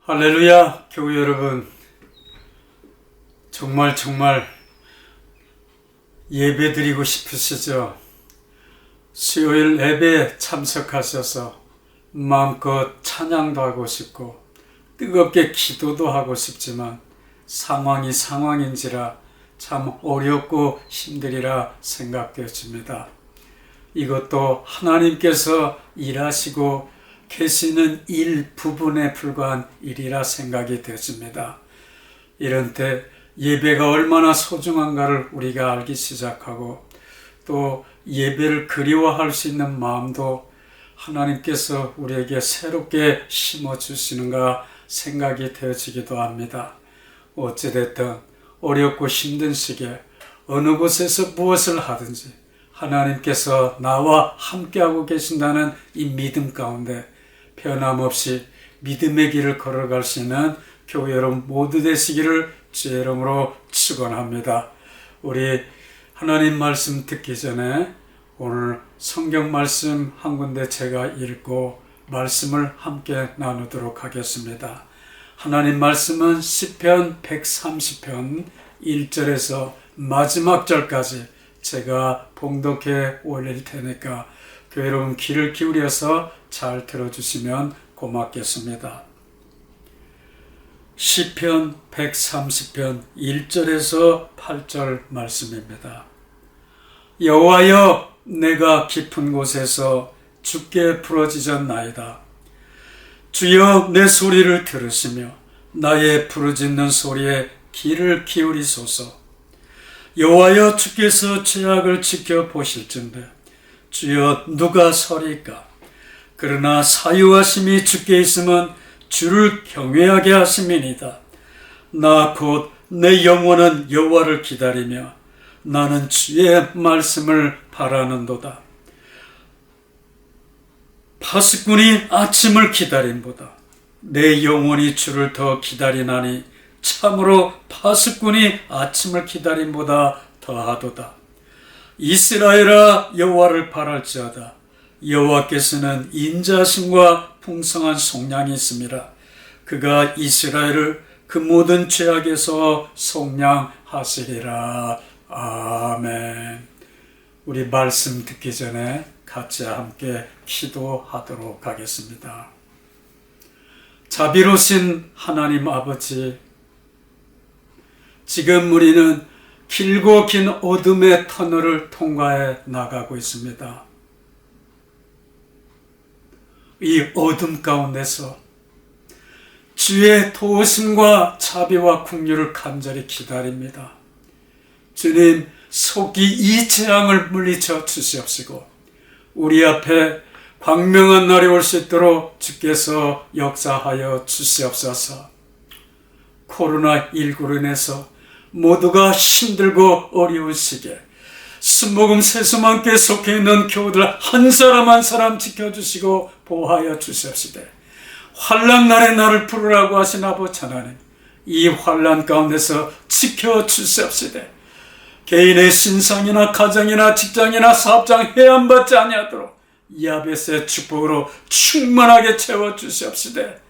할렐루야, 교회 여러분. 정말 예배 드리고 싶으시죠? 수요일 예배에 참석하셔서 마음껏 찬양도 하고 싶고 뜨겁게 기도도 하고 싶지만 상황이 상황인지라 참 어렵고 힘들이라 생각되어집니다. 이것도 하나님께서 일하시고 계시는 일부분에 불과한 일이라 생각이 되어집니다. 이런 때 예배가 얼마나 소중한가를 우리가 알기 시작하고 또 예배를 그리워할 수 있는 마음도 하나님께서 우리에게 새롭게 심어주시는가 생각이 되어지기도 합니다. 어찌됐든 어렵고 힘든 시기에 어느 곳에서 무엇을 하든지 하나님께서 나와 함께하고 계신다는 이 믿음 가운데 변함없이 믿음의 길을 걸어갈 수 있는 교회 여러분 모두 되시기를 주의 이름으로 축원합니다. 우리 하나님 말씀 듣기 전에 오늘 성경 말씀 한 군데 제가 읽고 말씀을 함께 나누도록 하겠습니다. 하나님 말씀은 시편 130편 1절에서 마지막 절까지 제가 봉독해 올릴 테니까 교회 여러분 귀를 기울여서 잘 들어주시면 고맙겠습니다. 시편 130편 1절에서 8절 말씀입니다. 여호와여, 내가 깊은 곳에서 주께 부르짖었나이다. 주여, 내 소리를 들으시며 나의 부르짖는 소리에 귀를 기울이소서. 여호와여, 주께서 죄악을 지켜보실진대 주여, 누가 서리까? 그러나 사유하심이 주께 있으면 주를 경외하게 하심이니이다. 나 곧 내 영혼은 여호와를 기다리며 나는 주의 말씀을 바라는도다. 파수꾼이 아침을 기다림보다 내 영혼이 주를 더 기다리나니 참으로 파수꾼이 아침을 기다림보다 더하도다. 이스라엘아, 여호와를 바랄지어다. 여호와께서는 인자하심과 풍성한 속량이 있음이라. 그가 이스라엘을 그 모든 죄악에서 속량하시리라. 아멘. 우리 말씀 듣기 전에 같이 함께 기도하도록 하겠습니다. 자비로우신 하나님 아버지, 지금 우리는 길고 긴 어둠의 터널을 통과해 나가고 있습니다. 이 어둠 가운데서 주의 도우심과 자비와 긍휼을 간절히 기다립니다. 주님, 속히 이 재앙을 물리쳐 주시옵시고 우리 앞에 광명한 날이 올 수 있도록 주께서 역사하여 주시옵소서. 코로나19로 인해서 모두가 힘들고 어려운 시기에 순복음 세수만께 속해 있는 교우들 한 사람 한 사람 지켜주시고 보호하여 주시옵시되, 환난 날에 나를 부르라고 하신 아버지 하나님, 이 환난 가운데서 지켜주시옵시되 개인의 신상이나 가정이나 직장이나 사업장 해안받지 아니하도록 야벳의 축복으로 충만하게 채워주시옵시되,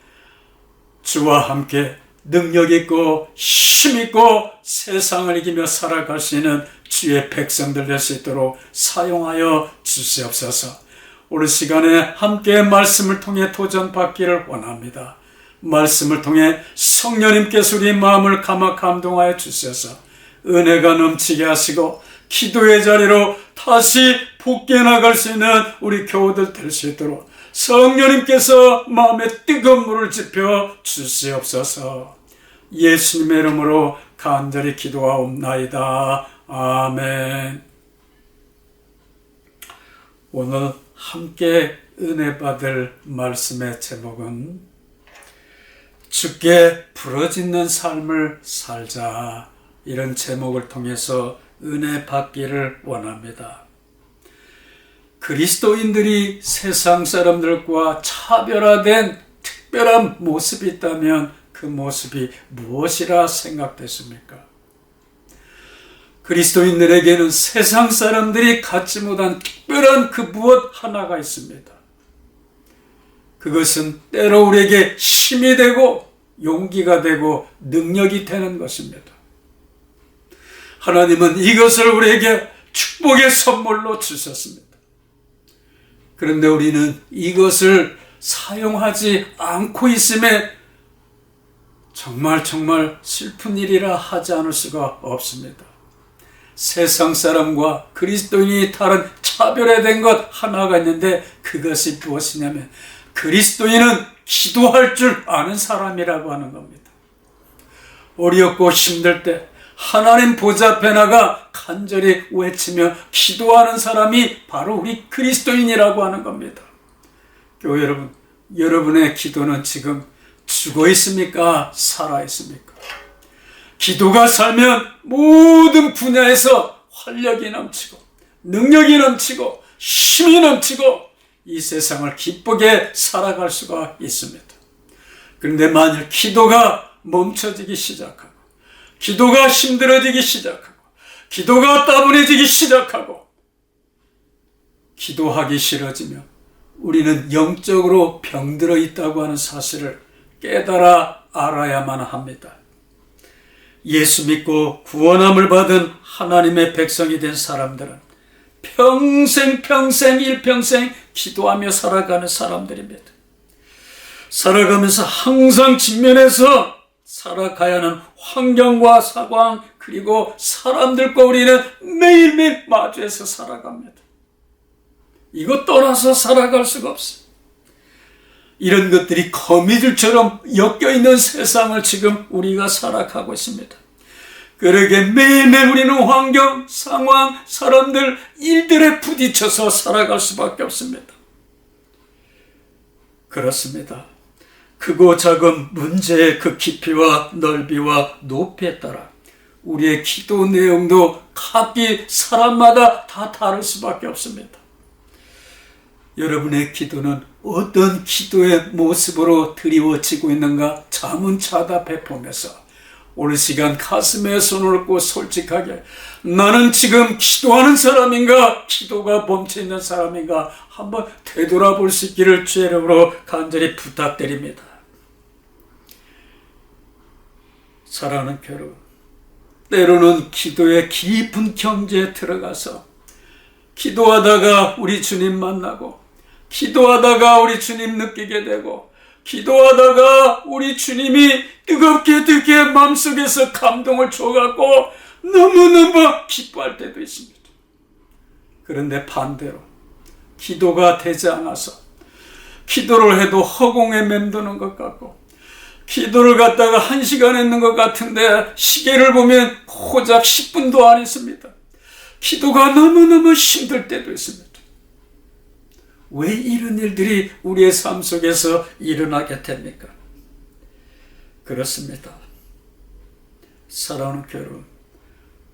주와 함께 능력 있고 힘 있고 세상을 이기며 살아갈 수 있는 주의 백성들 될 수 있도록 사용하여 주시옵소서. 오늘 시간에 함께 말씀을 통해 도전받기를 원합니다. 말씀을 통해 성령님께서 우리 마음을 감동하여 주셔서 은혜가 넘치게 하시고 기도의 자리로 다시 복귀해 나갈 수 있는 우리 교우들 될 수 있도록 성령님께서 마음에 뜨거운 물을 지펴 주시옵소서. 예수님의 이름으로 간절히 기도하옵나이다. 아멘. 오늘 함께 은혜 받을 말씀의 제목은 주께 부르짖는 삶을 살자, 이런 제목을 통해서 은혜 받기를 원합니다. 그리스도인들이 세상 사람들과 차별화된 특별한 모습이 있다면 그 모습이 무엇이라 생각되십니까? 그리스도인들에게는 세상 사람들이 갖지 못한 특별한 그 무엇 하나가 있습니다. 그것은 때로 우리에게 힘이 되고 용기가 되고 능력이 되는 것입니다. 하나님은 이것을 우리에게 축복의 선물로 주셨습니다. 그런데 우리는 이것을 사용하지 않고 있음에 정말 슬픈 일이라 하지 않을 수가 없습니다. 세상 사람과 그리스도인이 다른 차별화된 것 하나가 있는데 그것이 무엇이냐면 그리스도인은 기도할 줄 아는 사람이라고 하는 겁니다. 어렵고 힘들 때 하나님 보좌 앞에 나가 간절히 외치며 기도하는 사람이 바로 우리 그리스도인이라고 하는 겁니다. 교회 여러분, 여러분의 기도는 지금 죽어 있습니까? 살아 있습니까? 기도가 살면 모든 분야에서 활력이 넘치고 능력이 넘치고 힘이 넘치고 이 세상을 기쁘게 살아갈 수가 있습니다. 그런데 만일 기도가 멈춰지기 시작하고 기도가 힘들어지기 시작하고 기도가 따분해지기 시작하고 기도하기 싫어지면 우리는 영적으로 병들어 있다고 하는 사실을 깨달아 알아야만 합니다. 예수 믿고 구원함을 받은 하나님의 백성이 된 사람들은 평생 일평생 기도하며 살아가는 사람들입니다. 살아가면서 항상 직면해서 살아가야 하는 환경과 상황 그리고 사람들과 우리는 매일매일 마주해서 살아갑니다. 이거 떠나서 살아갈 수가 없어요. 이런 것들이 거미줄처럼 엮여있는 세상을 지금 우리가 살아가고 있습니다. 그러게 매일매일 우리는 환경, 상황, 사람들, 일들에 부딪혀서 살아갈 수밖에 없습니다. 그렇습니다. 크고 작은 문제의 그 깊이와 넓이와 높이에 따라 우리의 기도 내용도 각기 사람마다 다 다를 수밖에 없습니다. 여러분의 기도는 어떤 기도의 모습으로 드리워지고 있는가 자문자답해 보면서 오늘 시간 가슴에 손을 얹고 솔직하게 나는 지금 기도하는 사람인가 기도가 멈춰있는 사람인가 한번 되돌아볼 수 있기를 주의 이름으로 간절히 부탁드립니다. 사랑하는 여러분, 때로는 기도의 깊은 경지에 들어가서 기도하다가 우리 주님 만나고 기도하다가 우리 주님 느끼게 되고 기도하다가 우리 주님이 뜨겁게 마음속에서 감동을 줘갖고 너무너무 기뻐할 때도 있습니다. 그런데 반대로 기도가 되지 않아서 기도를 해도 허공에 맴도는 것 같고 기도를 갖다가 1시간 했는 것 같은데 시계를 보면 고작 10분도 안 했습니다. 기도가 너무너무 힘들 때도 있습니다. 왜 이런 일들이 우리의 삶 속에서 일어나게 됩니까? 그렇습니다. 사랑하는 여러분,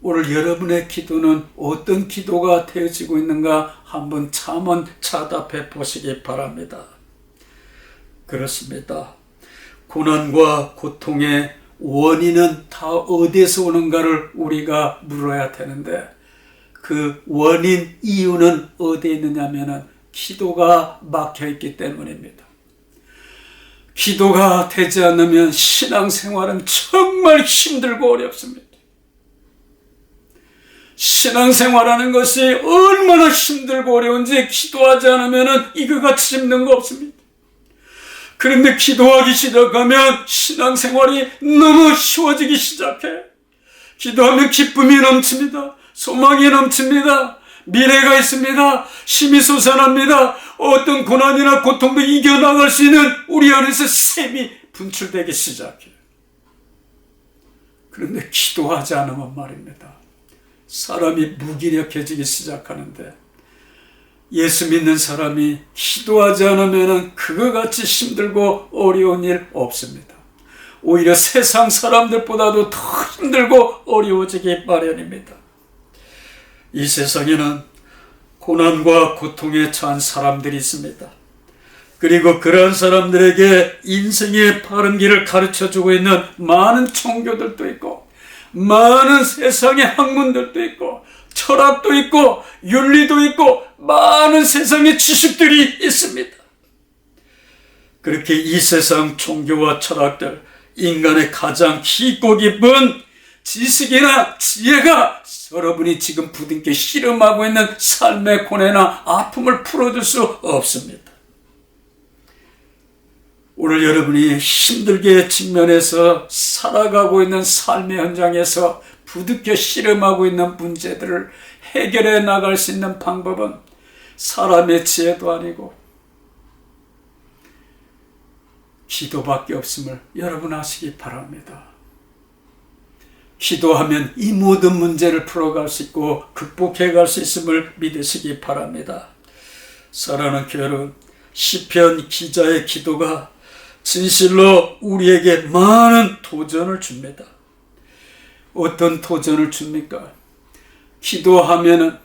오늘 여러분의 기도는 어떤 기도가 되어지고 있는가 한번 자문자답해 보시기 바랍니다. 그렇습니다. 고난과 고통의 원인은 다 어디에서 오는가를 우리가 물어야 되는데 그 원인, 이유는 어디에 있느냐면은 기도가 막혀있기 때문입니다. 기도가 되지 않으면 신앙생활은 정말 힘들고 어렵습니다. 신앙생활하는 것이 얼마나 힘들고 어려운지 기도하지 않으면 이거 같이 힘든 거 없습니다. 그런데 기도하기 시작하면 신앙생활이 너무 쉬워지기 시작해. 기도하면 기쁨이 넘칩니다. 소망이 넘칩니다. 미래가 있습니다. 힘이 솟아납니다. 어떤 고난이나 고통도 이겨나갈 수 있는 우리 안에서 샘이 분출되기 시작해요. 그런데 기도하지 않으면 말입니다. 사람이 무기력해지기 시작하는데 예수 믿는 사람이 기도하지 않으면 그거 같이 힘들고 어려운 일 없습니다. 오히려 세상 사람들보다도 더 힘들고 어려워지기 마련입니다. 이 세상에는 고난과 고통에 처한 사람들이 있습니다. 그리고 그러한 사람들에게 인생의 바른 길을 가르쳐주고 있는 많은 종교들도 있고 많은 세상의 학문들도 있고 철학도 있고 윤리도 있고 많은 세상의 지식들이 있습니다. 그렇게 이 세상 종교와 철학들, 인간의 가장 깊고 깊은 지식이나 지혜가 여러분이 지금 부둥켜 씨름하고 있는 삶의 고뇌나 아픔을 풀어줄 수 없습니다. 오늘 여러분이 힘들게 직면해서 살아가고 있는 삶의 현장에서 부둥켜 씨름하고 있는 문제들을 해결해 나갈 수 있는 방법은 사람의 지혜도 아니고 기도밖에 없음을 여러분 아시기 바랍니다. 기도하면 이 모든 문제를 풀어갈 수 있고 극복해 갈 수 있음을 믿으시기 바랍니다. 사랑하는 교회 여러분, 시편 기자의 기도가 진실로 우리에게 많은 도전을 줍니다. 어떤 도전을 줍니까? 기도하면은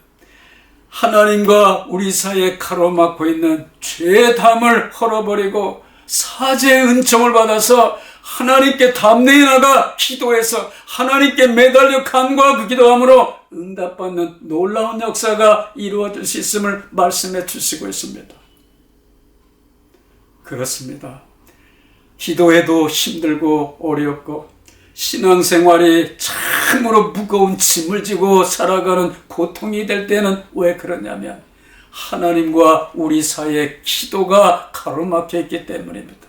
하나님과 우리 사이에 가로막고 있는 죄의 담을 헐어버리고 사죄의 은총을 받아서 하나님께 담내해 나가 기도해서 하나님께 매달려 간구하고 기도함으로 응답받는 놀라운 역사가 이루어질 수 있음을 말씀해 주시고 있습니다. 그렇습니다. 기도해도 힘들고 어렵고 신앙생활이 참으로 무거운 짐을 지고 살아가는 고통이 될 때는 왜 그러냐면 하나님과 우리 사이에 기도가 가로막혀 있기 때문입니다.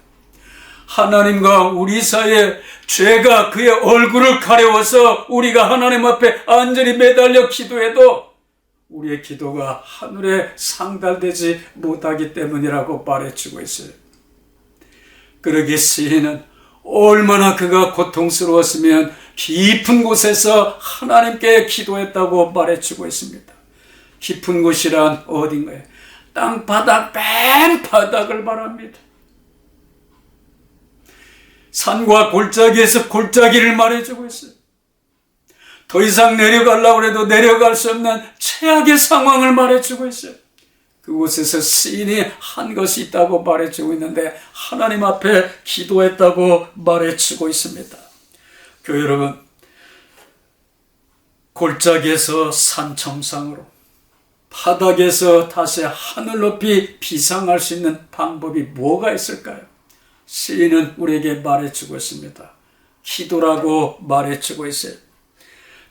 하나님과 우리 사이에 죄가 그의 얼굴을 가려워서 우리가 하나님 앞에 안전히 매달려 기도해도 우리의 기도가 하늘에 상달되지 못하기 때문이라고 말해주고 있어요. 그러기에 시인은 얼마나 그가 고통스러웠으면 깊은 곳에서 하나님께 기도했다고 말해주고 있습니다. 깊은 곳이란 어딘가요? 땅바닥 맨 바닥을 말합니다. 산과 골짜기에서 골짜기를 말해주고 있어요. 더 이상 내려가려고 해도 내려갈 수 없는 최악의 상황을 말해주고 있어요. 그곳에서 시인이 한 것이 있다고 말해주고 있는데 하나님 앞에 기도했다고 말해주고 있습니다. 교회 여러분, 골짜기에서 산 정상으로 바닥에서 다시 하늘 높이 비상할 수 있는 방법이 뭐가 있을까요? 시인은 우리에게 말해주고 있습니다. 기도라고 말해주고 있어요.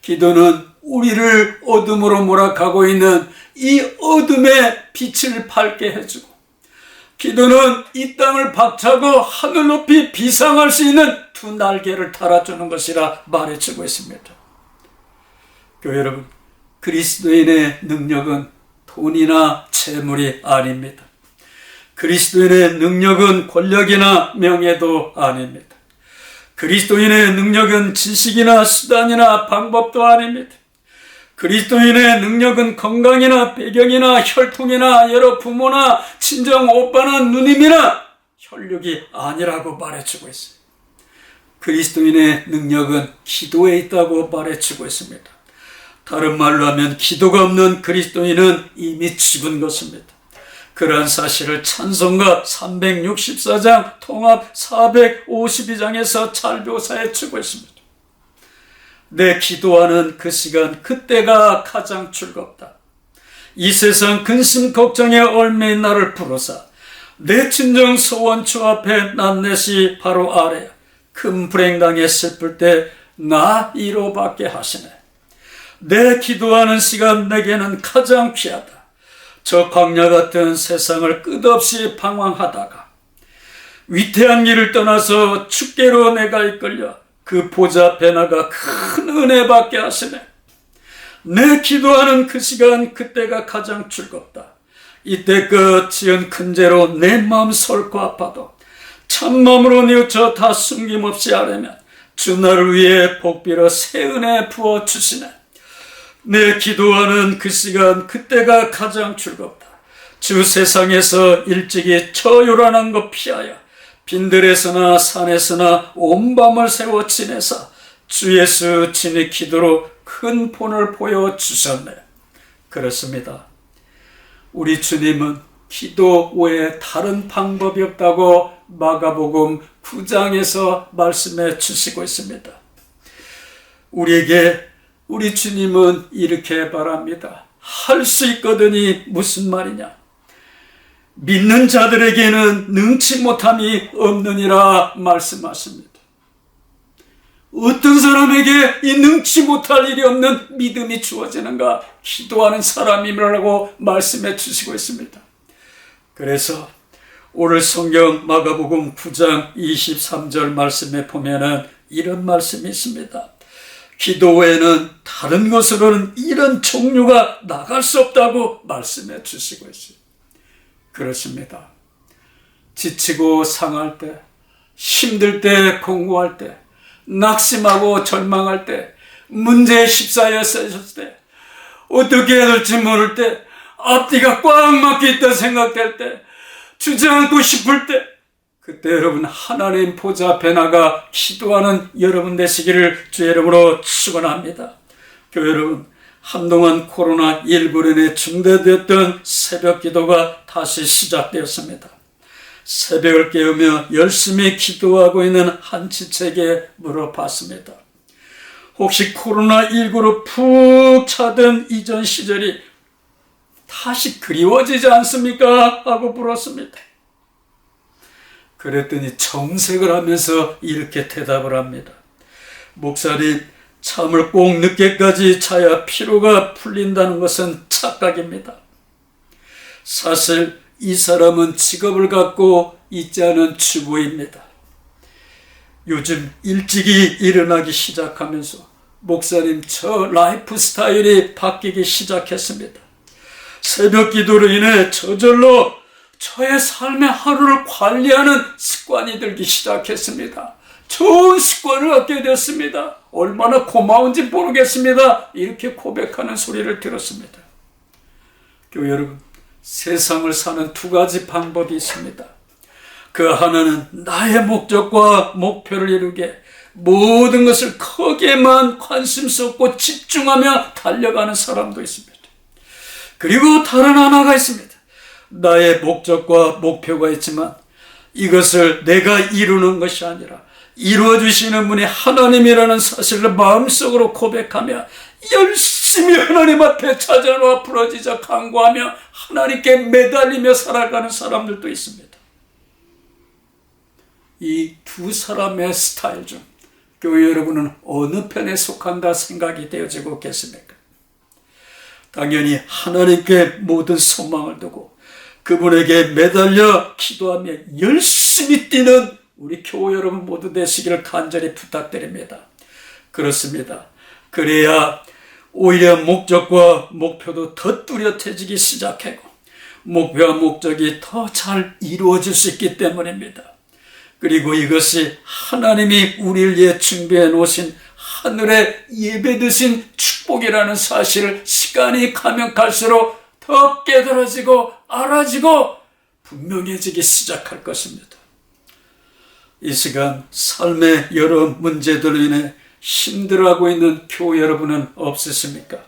기도는 우리를 어둠으로 몰아가고 있는 이 어둠의 빛을 밝게 해주고, 기도는 이 땅을 박차고 하늘 높이 비상할 수 있는 두 날개를 달아주는 것이라 말해주고 있습니다. 교회 여러분, 그리스도인의 능력은 돈이나 재물이 아닙니다. 그리스도인의 능력은 권력이나 명예도 아닙니다. 그리스도인의 능력은 지식이나 수단이나 방법도 아닙니다. 그리스도인의 능력은 건강이나 배경이나 혈통이나 여러 부모나 친정 오빠나 누님이나 혈육이 아니라고 말해주고 있어요. 그리스도인의 능력은 기도에 있다고 말해주고 있습니다. 다른 말로 하면 기도가 없는 그리스도인은 이미 죽은 것입니다. 그러한 사실을 찬송가 364장 통합 452장에서 잘 묘사해 주고 있습니다. 내 기도하는 그 시간, 그때가 가장 즐겁다. 이 세상 근심 걱정에 얽매인 나를 부르사 내 친정 소원처 앞에 난넷이 바로 아래야. 큰 불행당에 슬플 때 나 위로받게 하시네. 내 기도하는 시간 내게는 가장 귀하다. 저 광야 같은 세상을 끝없이 방황하다가 위태한 길을 떠나서 축계로 내가 이끌려 그 보좌 앞에 나가 큰 은혜 받게 하시네. 내 기도하는 그 시간, 그때가 가장 즐겁다. 이때껏 지은 큰 죄로 내 마음 설고 아파도 참마음으로 뉘우쳐 다 숨김없이 아뢰면 주 나를 위해 복비로 새 은혜 부어주시네. 내 기도하는 그 시간, 그때가 가장 즐겁다. 주 세상에서 일찍이 저 요란한 것 피하여 빈들에서나 산에서나 온 밤을 새워 지내사 주 예수 진의 기도로 큰 본을 보여주셨네. 그렇습니다. 우리 주님은 기도 외에 다른 방법이 없다고 마가복음 9장에서 말씀해 주시고 있습니다. 우리에게 우리 주님은 이렇게 말합니다. 할 수 있거든이 무슨 말이냐? 믿는 자들에게는 능치 못함이 없느니라 말씀하십니다. 어떤 사람에게 이 능치 못할 일이 없는 믿음이 주어지는가? 기도하는 사람이라고 말씀해 주시고 있습니다. 그래서 오늘 성경 마가복음 9장 23절 말씀에 보면은 이런 말씀이 있습니다. 기도 외에는 다른 것으로는 이런 종류가 나갈 수 없다고 말씀해 주시고 있어요. 그렇습니다. 지치고 상할 때, 힘들 때, 공고할 때, 낙심하고 절망할 때, 문제에 휩싸였을 때, 어떻게 해야 될지 모를 때, 앞뒤가 꽉 막혀 있다 생각될 때, 주저앉고 싶을 때, 그때 여러분 하나님 보좌 앞에 나가 기도하는 여러분 되시기를 주의 이름으로 축원합니다. 교회 여러분, 한동안 코로나19로 인해 중단되었던 새벽 기도가 다시 시작되었습니다. 새벽을 깨우며 열심히 기도하고 있는 한 지체에게 물어봤습니다. 혹시 코로나19로 푹 차던 이전 시절이 다시 그리워지지 않습니까? 하고 물었습니다. 그랬더니 정색을 하면서 이렇게 대답을 합니다. 목사님, 잠을 꼭 늦게까지 자야 피로가 풀린다는 것은 착각입니다. 사실 이 사람은 직업을 갖고 있지 않은 주부입니다. 요즘 일찍이 일어나기 시작하면서 목사님, 저 라이프 스타일이 바뀌기 시작했습니다. 새벽 기도로 인해 저절로 저의 삶의 하루를 관리하는 습관이 들기 시작했습니다. 좋은 습관을 얻게 됐습니다. 얼마나 고마운지 모르겠습니다. 이렇게 고백하는 소리를 들었습니다. 교회 여러분, 세상을 사는 두 가지 방법이 있습니다. 그 하나는 나의 목적과 목표를 이루게 모든 것을 거기에만 관심 쏟고 집중하며 달려가는 사람도 있습니다. 그리고 다른 하나가 있습니다. 나의 목적과 목표가 있지만 이것을 내가 이루는 것이 아니라 이루어주시는 분이 하나님이라는 사실을 마음속으로 고백하며 열심히 하나님 앞에 찾아와 부러지자 간구하며 하나님께 매달리며 살아가는 사람들도 있습니다. 이 두 사람의 스타일 중 교회 여러분은 어느 편에 속한다 생각이 되어지고 계십니까? 당연히 하나님께 모든 소망을 두고 그분에게 매달려 기도하며 열심히 뛰는 우리 교회 여러분 모두 되시기를 간절히 부탁드립니다. 그렇습니다. 그래야 오히려 목적과 목표도 더 뚜렷해지기 시작하고 목표와 목적이 더 잘 이루어질 수 있기 때문입니다. 그리고 이것이 하나님이 우리를 위해 준비해 놓으신 하늘의 예배 드신 축복이라는 사실을 시간이 가면 갈수록 더 깨달아지고 알아지고 분명해지기 시작할 것입니다. 이 시간 삶의 여러 문제들로 인해 힘들어하고 있는 교회 여러분은 없으십니까?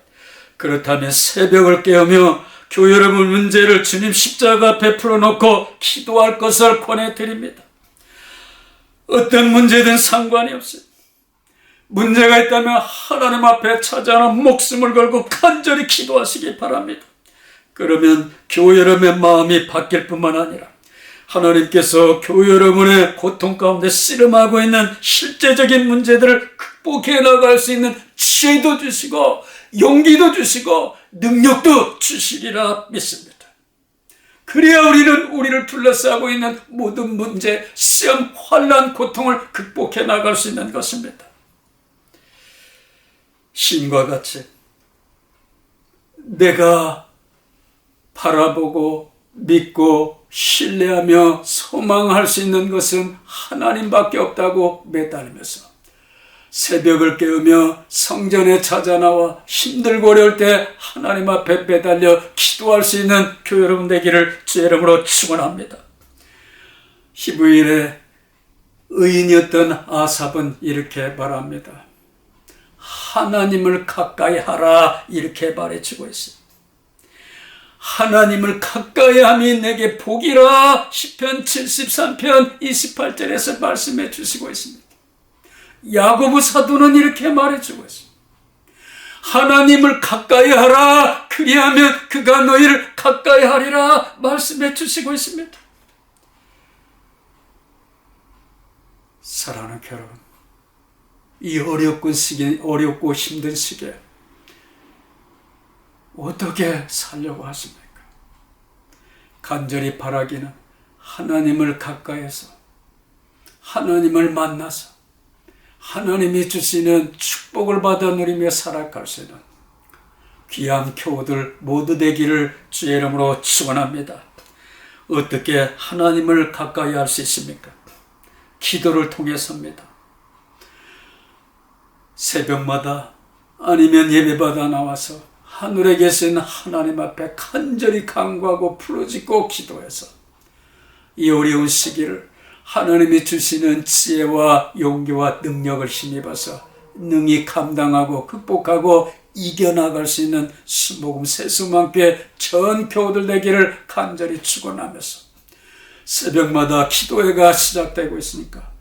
그렇다면 새벽을 깨우며 교회 여러분 문제를 주님 십자가 앞에 풀어놓고 기도할 것을 권해드립니다. 어떤 문제든 상관이 없어요. 문제가 있다면 하나님 앞에 찾아나 목숨을 걸고 간절히 기도하시기 바랍니다. 그러면 교회 여러분의 마음이 바뀔 뿐만 아니라 하나님께서 교회 여러분의 고통 가운데 씨름하고 있는 실제적인 문제들을 극복해 나갈 수 있는 지혜도 주시고 용기도 주시고 능력도 주시리라 믿습니다. 그래야 우리는 우리를 둘러싸고 있는 모든 문제, 시험, 환난, 고통을 극복해 나갈 수 있는 것입니다. 신과 같이 내가 바라보고 믿고 신뢰하며 소망할 수 있는 것은 하나님밖에 없다고 매달리면서 새벽을 깨우며 성전에 찾아 나와 힘들고 어려울 때 하나님 앞에 매달려 기도할 수 있는 교회 여러분 되기를 주의 이름으로 축원합니다. 히브리인의 의인이었던 아삽은 이렇게 말합니다. 하나님을 가까이 하라 이렇게 말해주고 있어요. 하나님을 가까이 함이 내게 복이라 시편 73편 28절에서 말씀해 주시고 있습니다. 야고보 사도는 이렇게 말해주고 있습니다. 하나님을 가까이 하라 그리하면 그가 너희를 가까이 하리라 말씀해 주시고 있습니다. 사랑하는 여러분, 이 어렵고 힘든 시기에 어떻게 살려고 하십니까? 간절히 바라기는 하나님을 가까이에서 하나님을 만나서 하나님이 주시는 축복을 받아 누리며 살아갈 수 있는 귀한 교우들 모두 되기를 주의 이름으로 축원합니다. 어떻게 하나님을 가까이 할 수 있습니까? 기도를 통해서입니다. 새벽마다 아니면 예배받아 나와서 하늘에 계신 하나님 앞에 간절히 간구하고 부르짖고 기도해서 이 어려운 시기를 하나님이 주시는 지혜와 용기와 능력을 힘입어서 능히 감당하고 극복하고 이겨나갈 수 있는 수목금 세수만교회 전 교우들 되기를 간절히 축원하면서 새벽마다 기도회가 시작되고 있으니까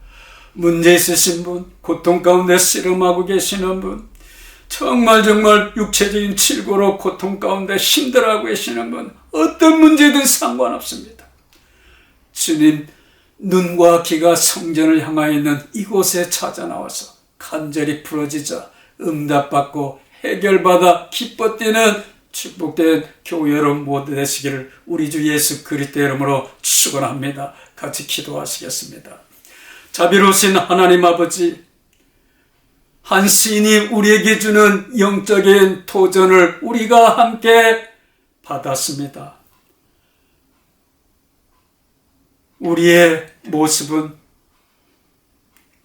문제 있으신 분, 고통 가운데 씨름하고 계시는 분, 정말 육체적인 질고로 고통 가운데 힘들어하고 계시는 분, 어떤 문제든 상관없습니다. 주님 눈과 귀가 성전을 향하여 있는 이곳에 찾아 나와서 간절히 부르짖어 응답받고 해결받아 기뻐 뛰는 축복된 교회 여러분 모두 되시기를 우리 주 예수 그리스도 이름으로 축원합니다. 같이 기도하시겠습니다. 자비로우신 하나님 아버지, 한 시인이 우리에게 주는 영적인 도전을 우리가 함께 받았습니다. 우리의 모습은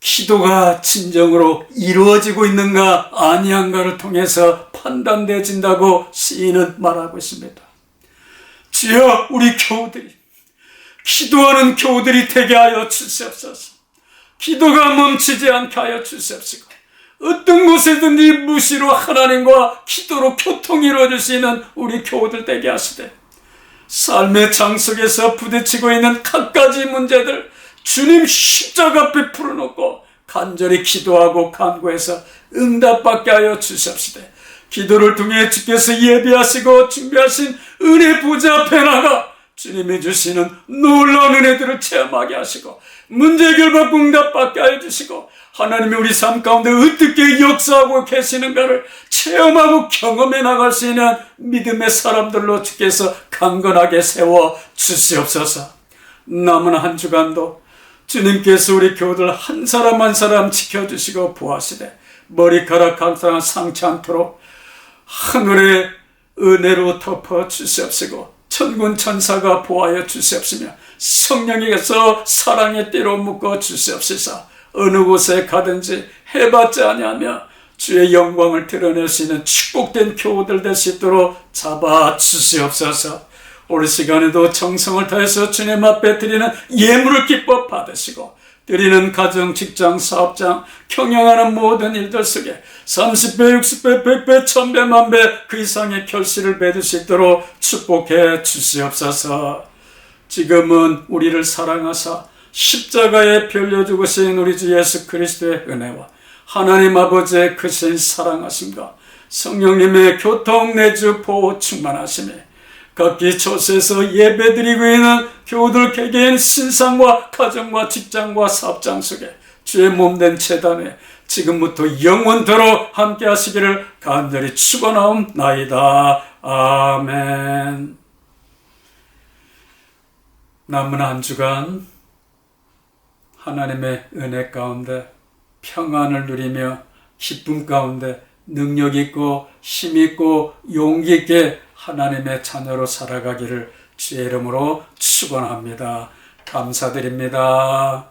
기도가 진정으로 이루어지고 있는가 아니한가를 통해서 판단되어진다고 시인은 말하고 있습니다. 주여, 우리 교우들이 기도하는 교우들이 되게 하여 주시옵소서. 기도가 멈추지 않게 하여 주시옵시고 어떤 곳에든지 무시로 하나님과 기도로 교통이 이루어질 수 있는 우리 교우들 되게 하시되 삶의 장 속에서 부딪히고 있는 갖가지 문제들 주님 십자가 앞에 풀어놓고 간절히 기도하고 간구해서 응답받게 하여 주시옵시되 기도를 통해 주께서 예비하시고 준비하신 은혜 보좌 앞에 나가 주님이 주시는 놀라운 은혜들을 체험하게 하시고 문제 해결받고 응답받게 하여 주시고 하나님이 우리 삶 가운데 어떻게 역사하고 계시는가를 체험하고 경험해 나갈 수 있는 믿음의 사람들로 주께서 강건하게 세워 주시옵소서. 남은 한 주간도 주님께서 우리 교우들 한 사람 한 사람 지켜주시고 보호하시되 머리카락 항상 상치 않도록 하늘의 은혜로 덮어 주시옵시고 천군 천사가 보호하여 주시옵시며 성령에게서 사랑의 띠로 묶어 주시옵시사 어느 곳에 가든지 해봤지 아니하며 주의 영광을 드러낼 수 있는 축복된 교우들 될 수 있도록 잡아 주시옵소서. 오늘 시간에도 정성을 다해서 주님 앞에 드리는 예물을 기뻐 받으시고 드리는 가정, 직장, 사업장, 경영하는 모든 일들 속에 30배, 60배, 100배, 1000배, 만배 그 이상의 결실을 맺을 수 있도록 축복해 주시옵소서. 지금은 우리를 사랑하사 십자가에 별려 죽으신 우리 주 예수 그리스도의 은혜와 하나님 아버지의 크신 사랑하심과 성령님의 교통 내주 보호 충만하심에 각기 처소에서 예배드리고 있는 교우들 개개인 신상과 가정과 직장과 사업장 속에 주의 몸된 제단에 지금부터 영원토록 함께 하시기를 간절히 축원하옵나이다. 아멘. 남은 한 주간 하나님의 은혜 가운데 평안을 누리며 기쁨 가운데 능력 있고 힘 있고 용기 있게 하나님의 자녀로 살아가기를 주의 이름으로 축원합니다. 감사드립니다.